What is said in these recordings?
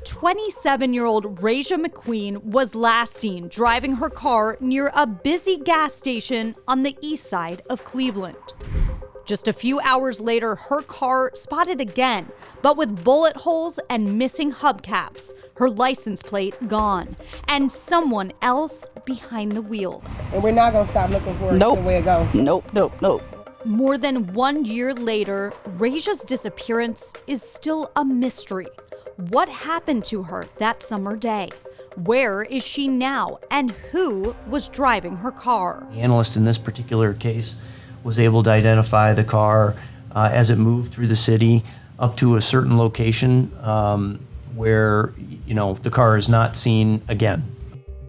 27-year-old Rajah McQueen was last seen driving her car near a busy gas station on the east side of Cleveland. Just a few hours later, her car spotted again, but with bullet holes and missing hubcaps, her license plate gone, and someone else behind the wheel. And we're not gonna stop looking for it the way it goes. Nope. More than 1 year later, Rajah's disappearance is still a mystery. What happened to her that summer day? Where is she now, and who was driving her car? The analyst in this particular case was able to identify the car as it moved through the city up to a certain location where, the car is not seen again.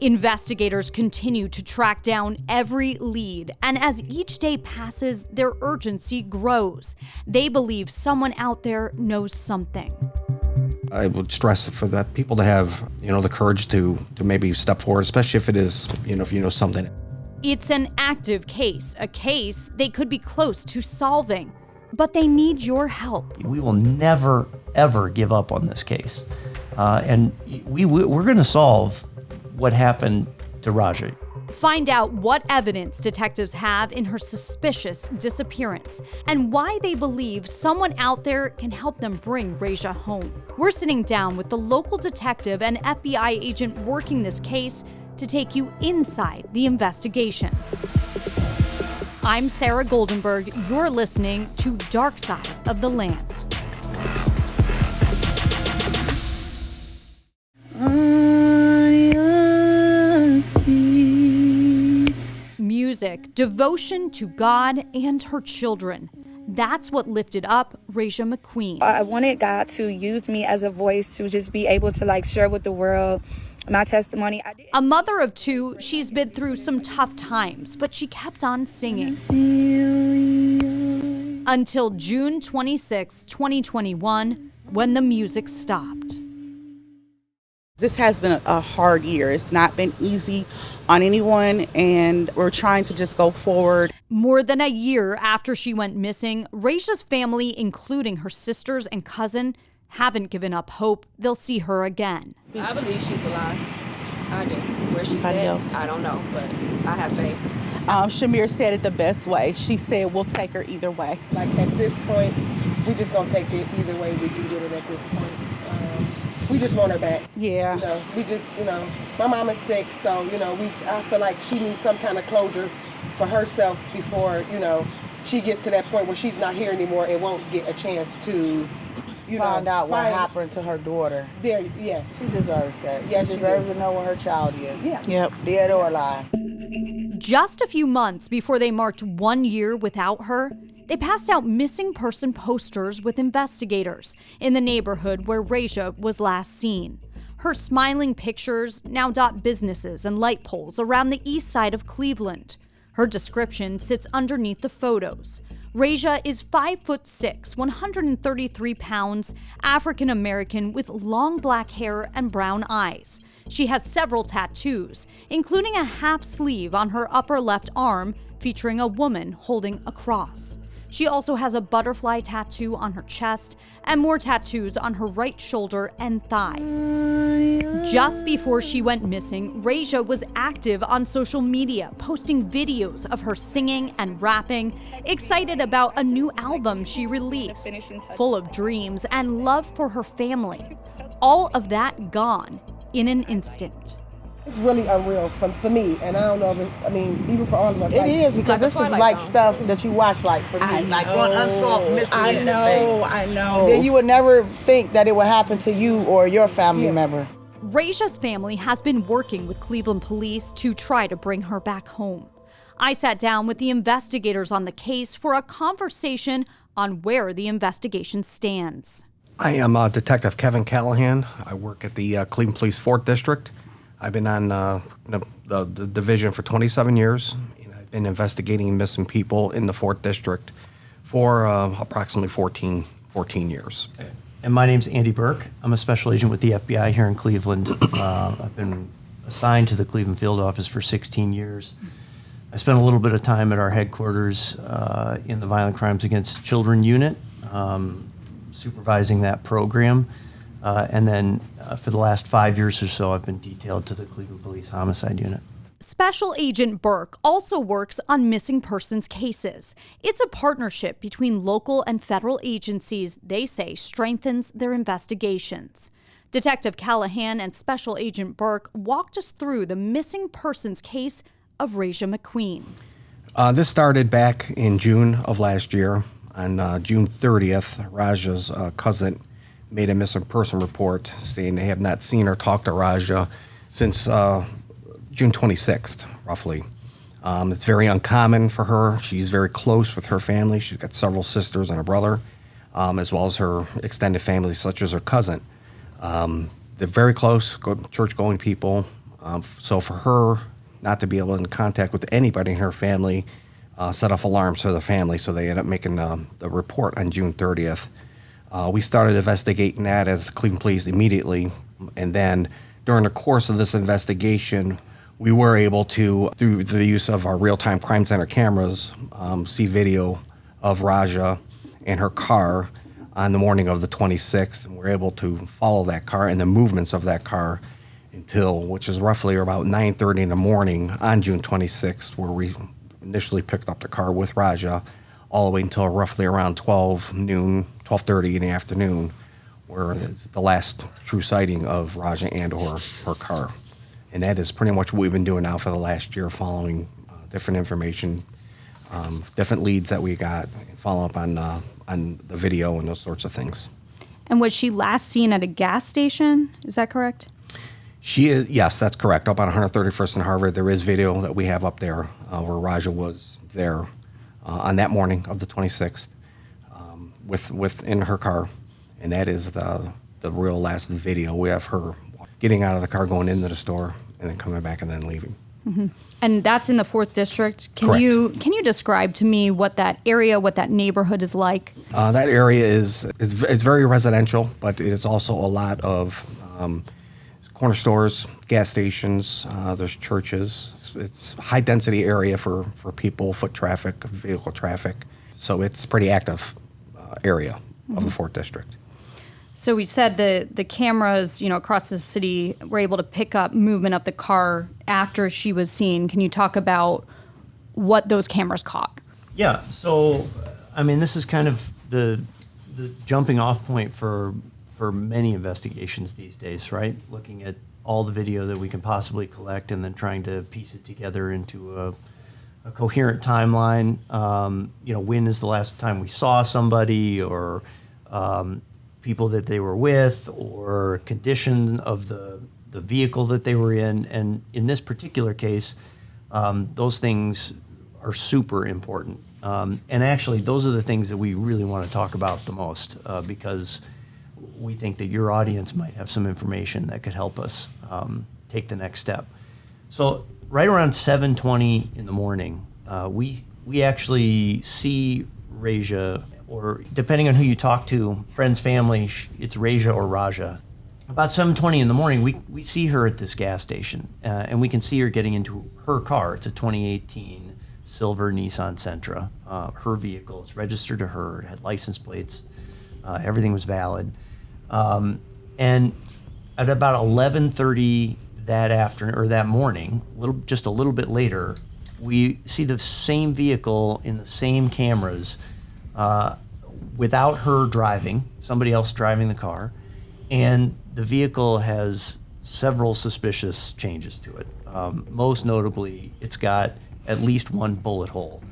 Investigators continue to track down every lead, and as each day passes, their urgency grows. They believe someone out there knows something. I would stress for that people to have, the courage to maybe step forward, especially if it is, if you know something. It's an active case, a case they could be close to solving, but they need your help. We will never, ever give up on this case. And we're going to solve what happened to Rajah. Find out what evidence detectives have in her suspicious disappearance and why they believe someone out there can help them bring Rajah home. We're sitting down with the local detective and FBI agent working this case to take you inside the investigation. I'm Sara Goldenberg. You're listening to Dark Side of the Land. Music, devotion to God and her children. That's what lifted up Rajah McQueen. I wanted God to use me as a voice to just be able to share with the world my testimony. A mother of two, she's been through some tough times, but she kept on singing. Until June 26, 2021, when the music stopped. This has been a hard year. It's not been easy on anyone, and we're trying to just go forward. More than a year after she went missing, Rajah's family, including her sisters and cousin, haven't given up hope they'll see her again. I believe she's alive. I do. Where she's at, I don't know, but I have faith. Shamir said it the best way. She said we'll take her either way. At this point, we're just gonna take it either way we can get it at this point. We just want her back. Yeah. We just, my mom is sick, so, I feel like she needs some kind of closure for herself before, she gets to that point where she's not here anymore and won't get a chance to, find out what happened to her daughter. Yes. She deserves that. Yes, she deserves to know where her child is. Yeah. Yep. Dead or alive. Just a few months before they marked 1 year without her, they passed out missing person posters with investigators in the neighborhood where Rajah was last seen. Her smiling pictures now dot businesses and light poles around the east side of Cleveland. Her description sits underneath the photos. Rajah is 5'6", 133 pounds, African American with long black hair and brown eyes. She has several tattoos, including a half sleeve on her upper left arm featuring a woman holding a cross. She also has a butterfly tattoo on her chest and more tattoos on her right shoulder and thigh. Just before she went missing, Rajah was active on social media, posting videos of her singing and rapping, excited about a new album she released, full of dreams and love for her family. All of that gone in an instant. It's really unreal for me, and I don't know if even for all of us. It is, because this is stuff that you watch for me. One unsolved mystery. I know. Then you would never think that it would happen to you or your family member. Rajah's family has been working with Cleveland police to try to bring her back home. I sat down with the investigators on the case for a conversation on where the investigation stands. I am Detective Kevin Callahan. I work at the Cleveland Police 4th District. I've been on the division for 27 years, and I've been investigating missing people in the 4th District for approximately 14 years. And my name's Andy Burke. I'm a special agent with the FBI here in Cleveland. I've been assigned to the Cleveland field office for 16 years. I spent a little bit of time at our headquarters in the Violent Crimes Against Children unit, supervising that program. And then for the last 5 years or so, I've been detailed to the Cleveland Police Homicide Unit. Special Agent Burke also works on missing persons cases. It's a partnership between local and federal agencies they say strengthens their investigations. Detective Callahan and Special Agent Burke walked us through the missing persons case of Rajah McQueen. This started back in June of last year. On June 30th, Rajah's cousin made a missing person report saying they have not seen or talked to Rajah since June 26th, roughly. It's very uncommon for her. She's very close with her family. She's got several sisters and a brother, as well as her extended family, such as her cousin. They're very close, church-going people. So for her not to be able to in contact with anybody in her family set off alarms for the family, so they ended up making the report on June 30th. We started investigating that as the Cleveland Police immediately, and then during the course of this investigation, we were able to, through the use of our real-time crime center cameras, see video of Rajah and her car on the morning of the 26th, and we're able to follow that car and the movements of that car until, which is roughly about 9:30 in the morning on June 26th, where we initially picked up the car with Rajah, all the way until roughly around 12:30 in the afternoon, where it's the last true sighting of Rajah and or her car. And that is pretty much what we've been doing now for the last year, following different information, different leads that we got, and follow up on the video and those sorts of things. And was she last seen at a gas station? Is that correct? She is, yes, that's correct. Up on 131st and Harvard, there is video that we have up there where Rajah was there on that morning of the 26th in her car, and that is the real last video. We have her getting out of the car, going into the store, and then coming back and then leaving. Mm-hmm. And that's in the 4th District. Correct. Can you describe to me what that area, what that neighborhood is like? That area is very residential, but it is also a lot of corner stores, gas stations. There's churches. It's a high density area for people, foot traffic, vehicle traffic. So it's a pretty active area of the 4th District. So we said the cameras, across the city were able to pick up movement of the car after she was seen. Can you talk about what those cameras caught? Yeah. So, I mean, this is kind of the jumping off point for many investigations these days, right? Looking at all the video that we can possibly collect and then trying to piece it together into a coherent timeline. When is the last time we saw somebody, or people that they were with, or condition of the vehicle that they were in. And in this particular case, those things are super important. And actually, those are the things that we really want to talk about the most, because we think that your audience might have some information that could help us take the next step. So right around 7:20 in the morning, we actually see Rajah, or depending on who you talk to, friends, family, it's Rajah or Rajah. About 7:20 in the morning, we see her at this gas station, and we can see her getting into her car. It's a 2018 silver Nissan Sentra. Her vehicle, it's registered to her, it had license plates, everything was valid. And at about 11:30 that afternoon, or that morning, just a little bit later, we see the same vehicle in the same cameras, without her driving, somebody else driving the car, and the vehicle has several suspicious changes to it. Most notably, it's got at least one bullet hole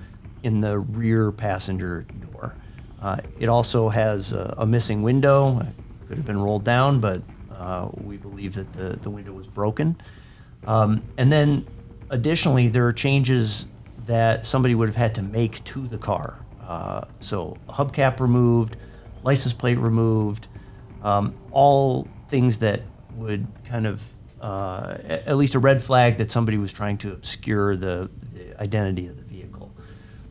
in the rear passenger door. It also has a missing window. It could have been rolled down, but we believe that the window was broken. And then additionally, there are changes that somebody would have had to make to the car. So a hubcap removed, license plate removed, all things that would kind of, at least a red flag that somebody was trying to obscure the identity of the vehicle.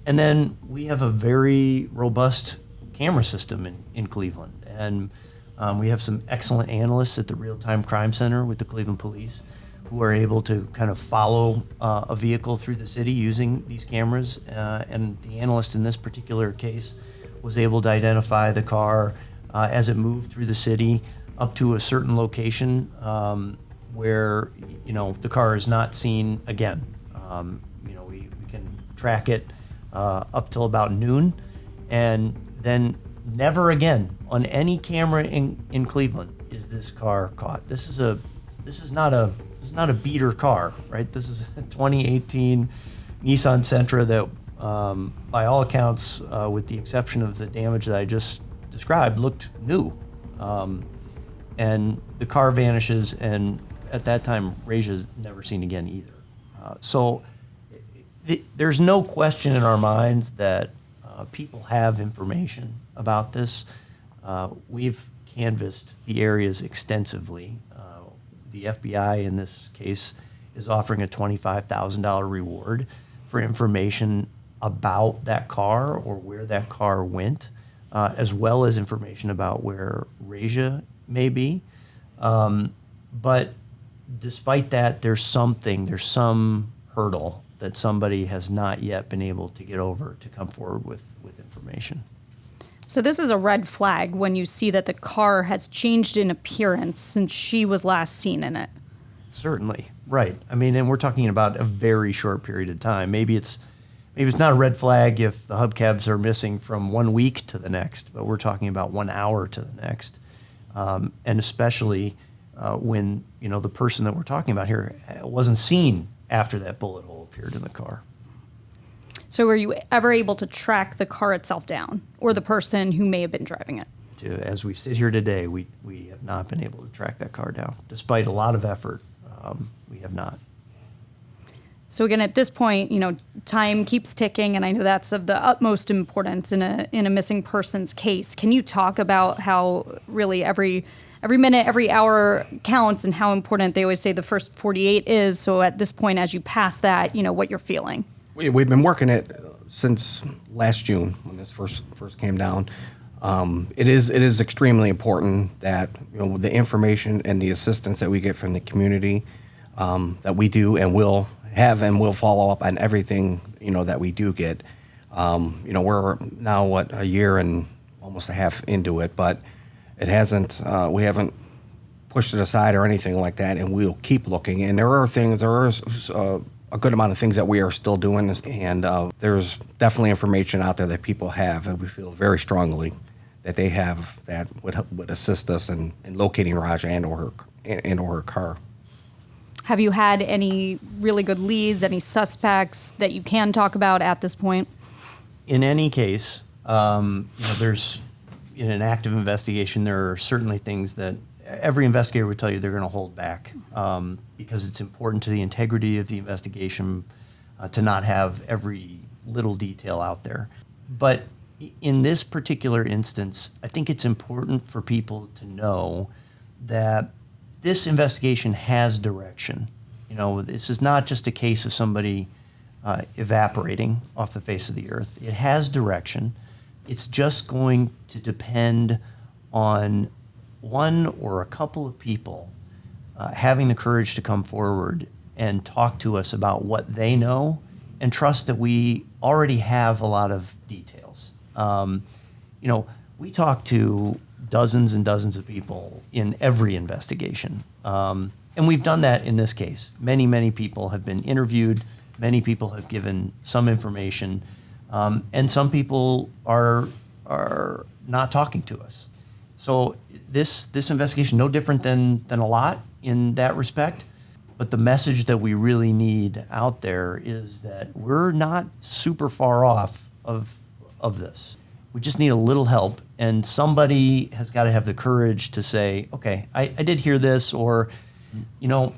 And then we have a very robust camera system in Cleveland. And we have some excellent analysts at the Real-Time Crime Center with the Cleveland Police who are able to kind of follow a vehicle through the city using these cameras. And the analyst in this particular case was able to identify the car as it moved through the city up to a certain location where, the car is not seen again. We can track it up till about noon, and then never again on any camera in Cleveland is this car caught. This is not a beater car, right? This is a 2018 Nissan Sentra that, by all accounts, with the exception of the damage that I just described, looked new. And the car vanishes, and at that time, Rajah's never seen again either. So there's no question in our minds that people have information about this. We've canvassed the areas extensively. The FBI, in this case, is offering a $25,000 reward for information about that car or where that car went, as well as information about where Rajah may be. But despite that, there's some hurdle that somebody has not yet been able to get over to come forward with information. So this is a red flag when you see that the car has changed in appearance since she was last seen in it. Certainly, right. I mean, and we're talking about a very short period of time. Maybe it's not a red flag if the hubcaps are missing from 1 week to the next, but we're talking about 1 hour to the next. And especially when, the person that we're talking about here wasn't seen after that bullet hole appeared in the car. So were you ever able to track the car itself down or the person who may have been driving it? As we sit here today, we have not been able to track that car down. Despite a lot of effort, we have not. So again, at this point, time keeps ticking, and I know that's of the utmost importance in a missing persons case. Can you talk about how really every minute, every hour counts, and how important they always say the first 48 is? So at this point, as you pass that, what you're feeling. We've been working it since last June when this first came down. It is extremely important that the information and the assistance that we get from the community, that we do and will have and will follow up on everything that we do get. We're now a year and almost a half into it, but it hasn't. We haven't pushed it aside or anything like that, and we'll keep looking. And there is a good amount of things that we are still doing, and there's definitely information out there that people have that we feel very strongly that they have that would assist us in locating Rajah and or her car. Have you had any really good leads, any suspects that you can talk about at this point? In any case, there's in an active investigation, there are certainly things that every investigator would tell you they're going to hold back because it's important to the integrity of the investigation to not have every little detail out there. But in this particular instance, I think it's important for people to know that this investigation has direction. This is not just a case of somebody evaporating off the face of the earth. It has direction. It's just going to depend on one or a couple of people having the courage to come forward and talk to us about what they know and trust that we already have a lot of details. We talk to dozens and dozens of people in every investigation. And we've done that in this case. Many, many people have been interviewed. Many people have given some information. And some people are not talking to us. So this investigation, no different than a lot in that respect. But the message that we really need out there is that we're not super far off of this. We just need a little help, and somebody has got to have the courage to say, okay, I did hear this, or,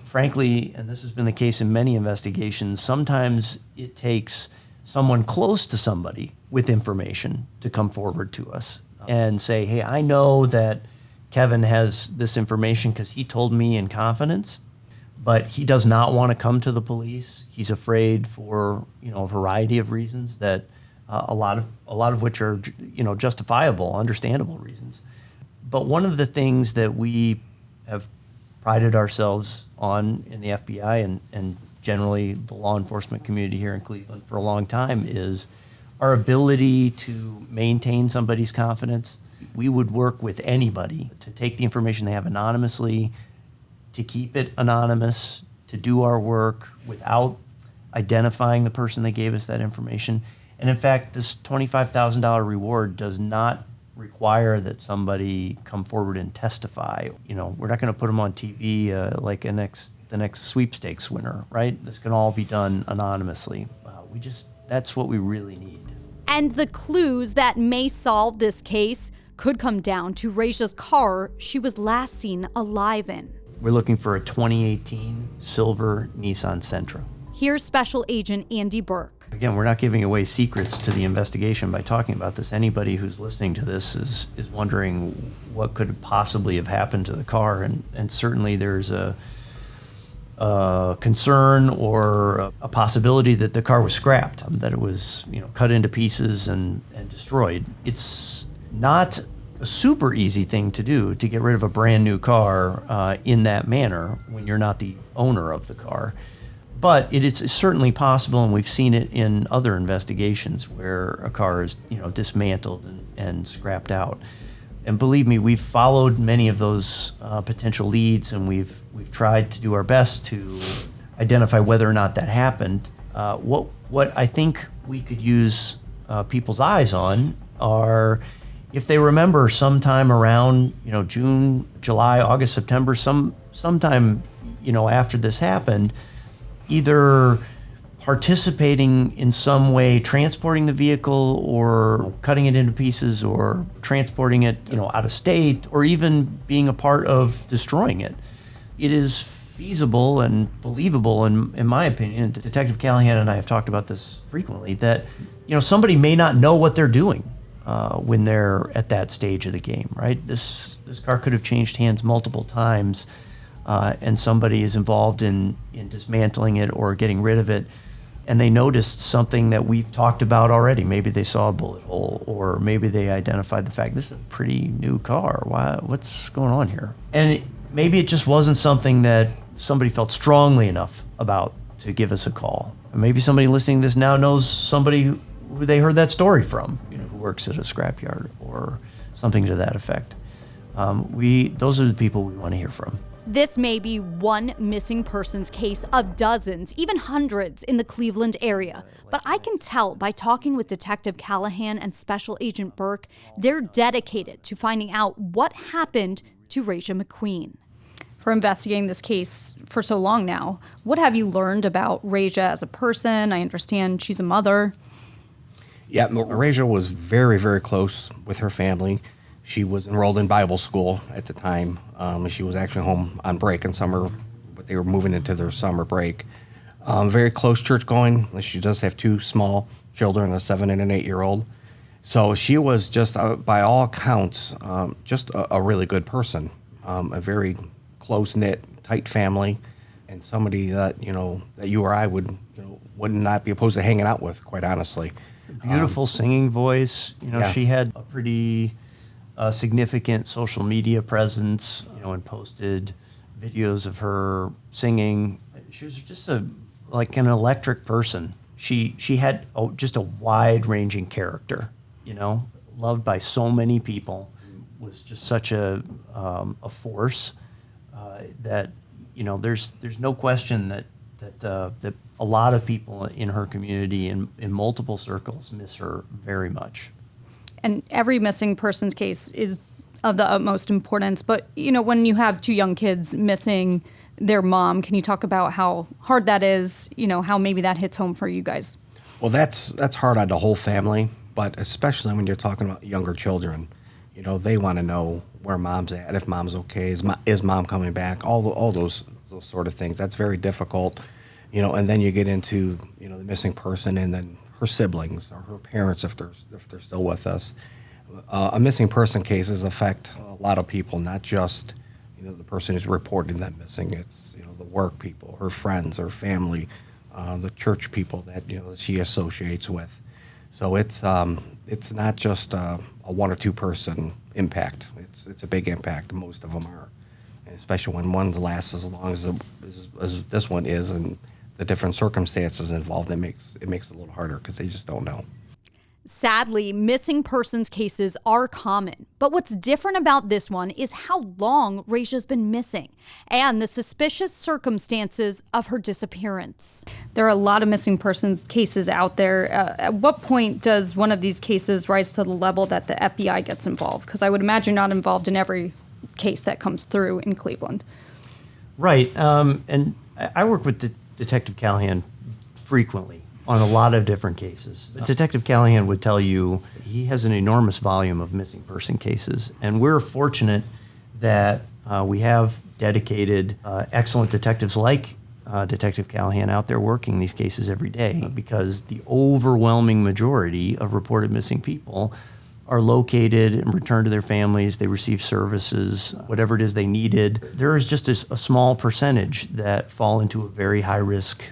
frankly, and this has been the case in many investigations, sometimes it takes someone close to somebody with information to come forward to us and say, hey, I know that Kevin has this information because he told me in confidence, but he does not want to come to the police. He's afraid for, a variety of reasons that a lot of which are, justifiable, understandable reasons. But one of the things that we have prided ourselves on in the FBI and generally the law enforcement community here in Cleveland for a long time is our ability to maintain somebody's confidence, We would work with anybody to take the information they have anonymously, to keep it anonymous, to do our work without identifying the person that gave us that information. And in fact, this $25,000 reward does not require that somebody come forward and testify. You know, we're not going to put them on TV like the next sweepstakes winner, right? This can all be done anonymously. That's what we really need. And the clues that may solve this case could come down to Rajah's car she was last seen alive in. We're looking for a 2018 silver Nissan Sentra. Here's Special Agent Andy Burke. Again, we're not giving away secrets to the investigation by talking about this. Anybody who's listening to this is wondering what could possibly have happened to the car, and certainly there's a concern or a possibility that the car was scrapped, that it was, cut into pieces and destroyed. It's not a super easy thing to do, to get rid of a brand new car in that manner when you're not the owner of the car. But it is certainly possible, and we've seen it in other investigations where a car is, dismantled and scrapped out. And believe me, we've followed many of those potential leads, and we've tried to do our best to identify whether or not that happened. What I think we could use people's eyes on are, if they remember sometime around June, July, August, September, sometime after this happened, either participating in some way, transporting the vehicle or cutting it into pieces or transporting it, out of state, or even being a part of destroying it. It is feasible and believable, in my opinion, Detective Callahan and I have talked about this frequently, that, somebody may not know what they're doing when they're at that stage of the game, right? This car could have changed hands multiple times, and somebody is involved in dismantling it or getting rid of it, and they noticed something that we've talked about already. Maybe they saw a bullet hole, or maybe they identified the fact, this is a pretty new car. What's going on here? And maybe it just wasn't something that somebody felt strongly enough about to give us a call. Or maybe somebody listening to this now knows somebody who they heard that story from, who works at a scrapyard or something to that effect. Those are the people we want to hear from. This may be one missing persons case of dozens, even hundreds in the Cleveland area. But I can tell by talking with Detective Callahan and Special Agent Burke, they're dedicated to finding out what happened to Rajah McQueen. For investigating this case for so long now, what have you learned about Rajah as a person? I understand she's a mother. Yeah, Rajah was very, very close with her family. She was enrolled in Bible school at the time. She was actually home on break in summer, but they were moving into their summer break. Very close church going. She does have two small children, a 7 and an 8-year-old. So she was just, by all accounts, just a really good person. A very close-knit, tight family, and somebody that, that you or I would not be opposed to hanging out with, quite honestly. Beautiful singing voice. Yeah. She had a pretty significant social media presence, and posted videos of her singing. She was just like an electric person. She had just a wide-ranging character, loved by so many people. Was just such a force that there's no question that a lot of people in her community in multiple circles miss her very much. And every missing persons case is of the utmost importance. But, when you have two young kids missing their mom, can you talk about how hard that is, how maybe that hits home for you guys? Well, that's hard on the whole family, but especially when you're talking about younger children. They want to know where mom's at, if mom's okay, is mom coming back, all those sort of things. That's very difficult, and then you get into, the missing person and then her siblings or her parents if they're still with us. A missing person cases affect a lot of people, not just the person who's reporting them missing. It's the work people, her friends, her family, the church people that that she associates with. So it's not just a one or two person impact. It's a big impact. Most of them are, and especially when one lasts as long as this one is, and the different circumstances involved, it makes it a little harder because they just don't know. Sadly, missing persons cases are common, but what's different about this one is how long Rajah's been missing and the suspicious circumstances of her disappearance. There are a lot of missing persons cases out there. At what point does one of these cases rise to the level that the FBI gets involved? Because I would imagine you're not involved in every case that comes through in Cleveland. Right, and I work with Detective Callahan frequently on a lot of different cases. Detective Callahan would tell you he has an enormous volume of missing person cases, and we're fortunate that we have dedicated, excellent detectives like Detective Callahan out there working these cases every day, because the overwhelming majority of reported missing people are located and returned to their families. They receive services, whatever it is they needed. There is just a small percentage that fall into a very high-risk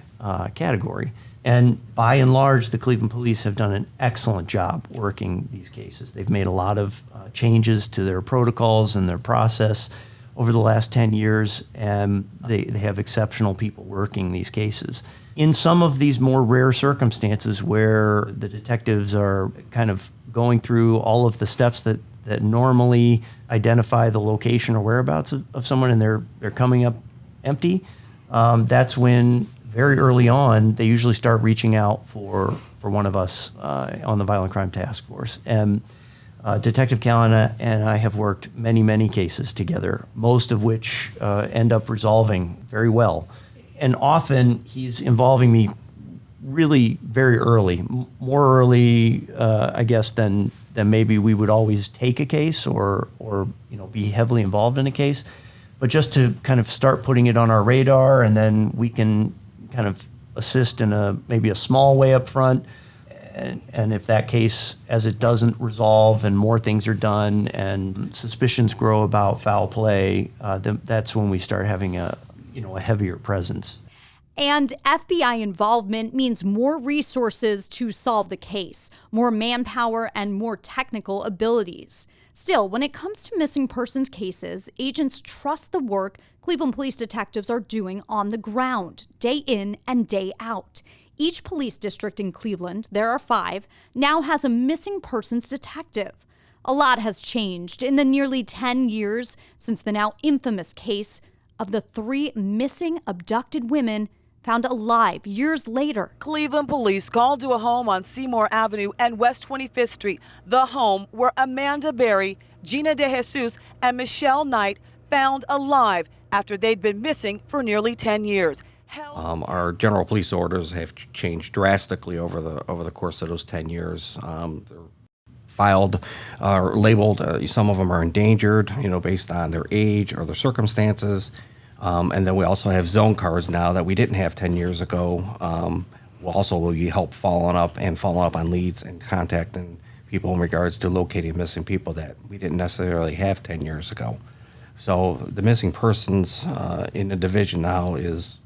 category. And by and large, the Cleveland police have done an excellent job working these cases. They've made a lot of changes to their protocols and their process over the last 10 years, and they have exceptional people working these cases. In some of these more rare circumstances where the detectives are kind of going through all of the steps that normally identify the location or whereabouts of someone, and they're coming up empty, that's when very early on, they usually start reaching out for one of us on the Violent Crime Task Force. And Detective Callahan and I have worked many, many cases together, most of which end up resolving very well. And often he's involving me really very early, more early, I guess, than maybe we would always take a case or be heavily involved in a case. But just to kind of start putting it on our radar, and then we can kind of assist in maybe a small way up front. And if that case, as it doesn't resolve and more things are done and suspicions grow about foul play, then that's when we start having a heavier presence. And FBI involvement means more resources to solve the case, more manpower, and more technical abilities. Still, when it comes to missing persons cases, agents trust the work Cleveland police detectives are doing on the ground, day in and day out. Each police district in Cleveland, there are 5, now has a missing persons detective. A lot has changed in the nearly 10 years since the now infamous case of the 3 missing abducted women found alive years later. Cleveland police called to a home on Seymour Avenue and West 25th Street, the home where Amanda Berry, Gina De Jesus, and Michelle Knight found alive after they'd been missing for nearly 10 years. Our general police orders have changed drastically over the course of those 10 years. They're filed, labeled. Some of them are endangered, based on their age or their circumstances. And then we also have zone cards now that we didn't have 10 years ago. Will help following up on leads and contacting people in regards to locating missing people that we didn't necessarily have 10 years ago. So the missing persons in the division now is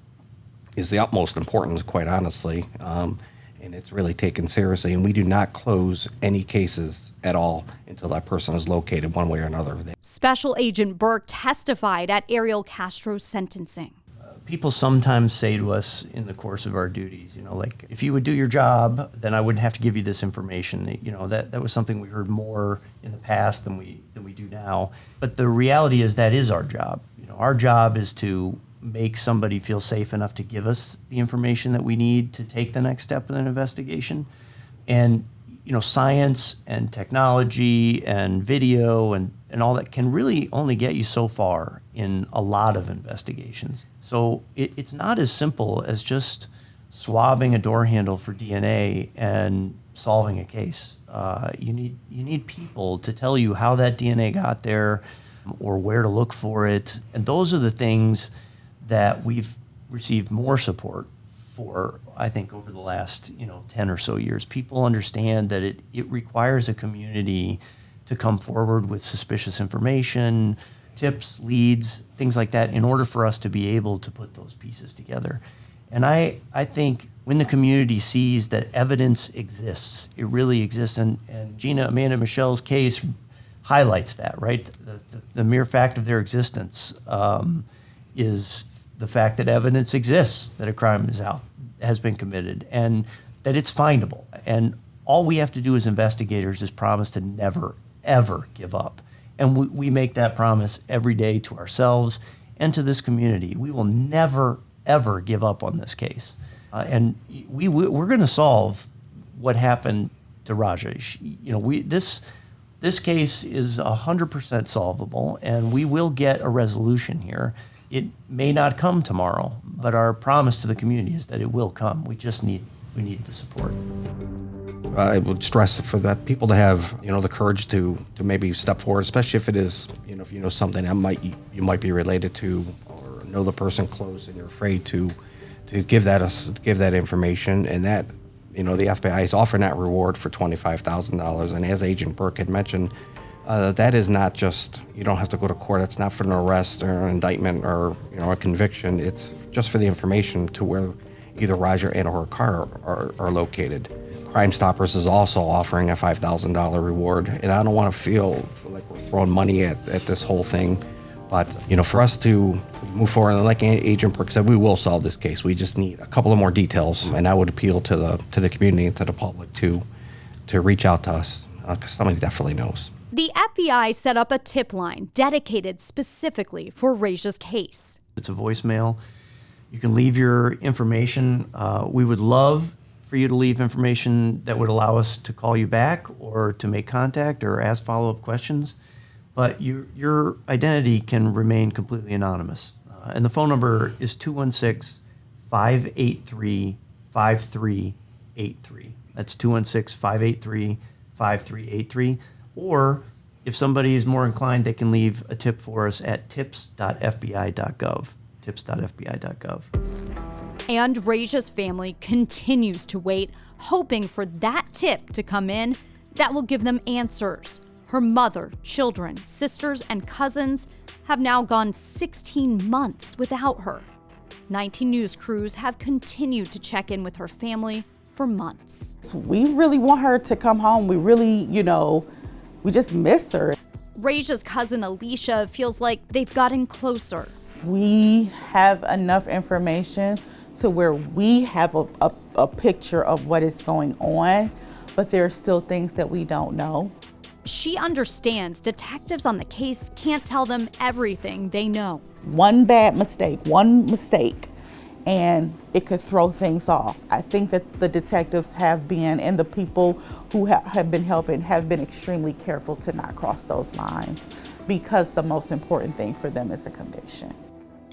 the utmost importance, quite honestly, and it's really taken seriously. And we do not close any cases at all until that person is located one way or another. Special Agent Burke testified at Ariel Castro's sentencing. People sometimes say to us in the course of our duties, like, if you would do your job, then I wouldn't have to give you this information. That was something we heard more in the past than we do now. But the reality is that is our job. Our job is to make somebody feel safe enough to give us the information that we need to take the next step in an investigation. And science and technology and video and all that can really only get you so far in a lot of investigations. So it's not as simple as just swabbing a door handle for DNA and solving a case. You need people to tell you how that DNA got there or where to look for it. And those are the things that we've received more support for, I think, over the last 10 or so years. People understand that it requires a community to come forward with suspicious information, tips, leads, things like that, in order for us to be able to put those pieces together. And I think when the community sees that evidence exists, it really exists, and Gina, Amanda, Michelle's case highlights that, right? The mere fact of their existence is the fact that evidence exists that a crime has been committed and that it's findable. And all we have to do as investigators is promise to never, ever give up. And we make that promise every day to ourselves and to this community. We will never, ever give up on this case. And we're going to solve what happened to Rajah. This case is 100% solvable, and we will get a resolution here. It may not come tomorrow, but our promise to the community is that it will come. We need the support. I would stress for that people to have, the courage to maybe step forward, especially if it is, if you know something that you might be related to, or know the person close, and you're afraid to give that information. And that, the FBI is offering that reward for $25,000. And as Agent Burke had mentioned, that is not just, you don't have to go to court. It's not for an arrest or an indictment or a conviction. It's just for the information to where either Rajah and or her car are located. Crime Stoppers is also offering a $5,000 reward, and I don't want to feel like we're throwing money at this whole thing. But for us to move forward, and like Agent Burke said, we will solve this case. We just need a couple of more details, and I would appeal to the community and to the public to reach out to us, because somebody definitely knows. The FBI set up a tip line dedicated specifically for Rajah's case. It's a voicemail. You can leave your information. We would love for you to leave information that would allow us to call you back or to make contact or ask follow-up questions. But your identity can remain completely anonymous. And the phone number is 216-583-5383. That's 216-583-5383. Or if somebody is more inclined, they can leave a tip for us at tips.fbi.gov. tips.fbi.gov. And Rajah's family continues to wait, hoping for that tip to come in that will give them answers. Her mother, children, sisters, and cousins have now gone 16 months without her. 19 News crews have continued to check in with her family for months. We really want her to come home. We really, we just miss her. Rajah's cousin Alicia feels like they've gotten closer. We have enough information to where we have a picture of what is going on, but there are still things that we don't know. She understands detectives on the case can't tell them everything they know. One mistake, and it could throw things off. I think that the detectives have been, and the people who have been helping have been extremely careful to not cross those lines, because the most important thing for them is a conviction.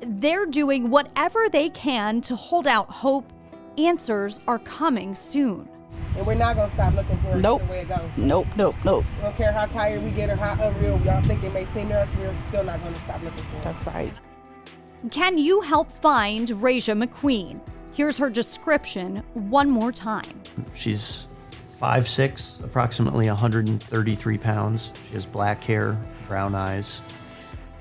They're doing whatever they can to hold out hope. Answers are coming soon. And we're not going to stop looking for it the way it goes. Nope. We don't care how tired we get or how unreal y'all think it may seem to us, we're still not going to stop looking for it. That's right. Can you help find Rajah McQueen? Here's her description one more time. She's 5'6", approximately 133 pounds. She has black hair, brown eyes.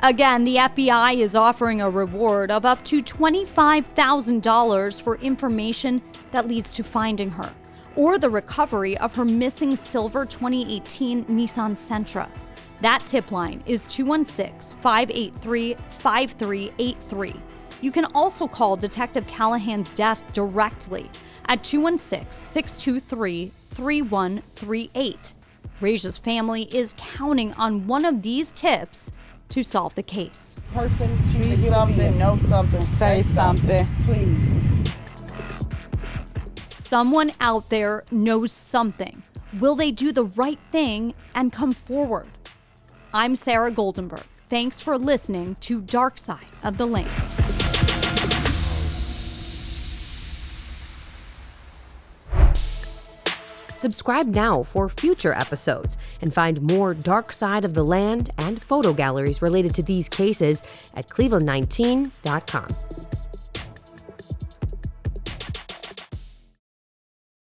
Again, the FBI is offering a reward of up to $25,000 for information that leads to finding her, or the recovery of her missing silver 2018 Nissan Sentra. That tip line is 216-583-5383. You can also call Detective Callahan's desk directly at 216-623-3138. Rajah's family is counting on one of these tips to solve the case. Person, see something, know something, say something. Please. Someone out there knows something. Will they do the right thing and come forward? I'm Sara Goldenberg. Thanks for listening to Dark Side of the Land. Subscribe now for future episodes and find more Dark Side of the Land and photo galleries related to these cases at cleveland19.com.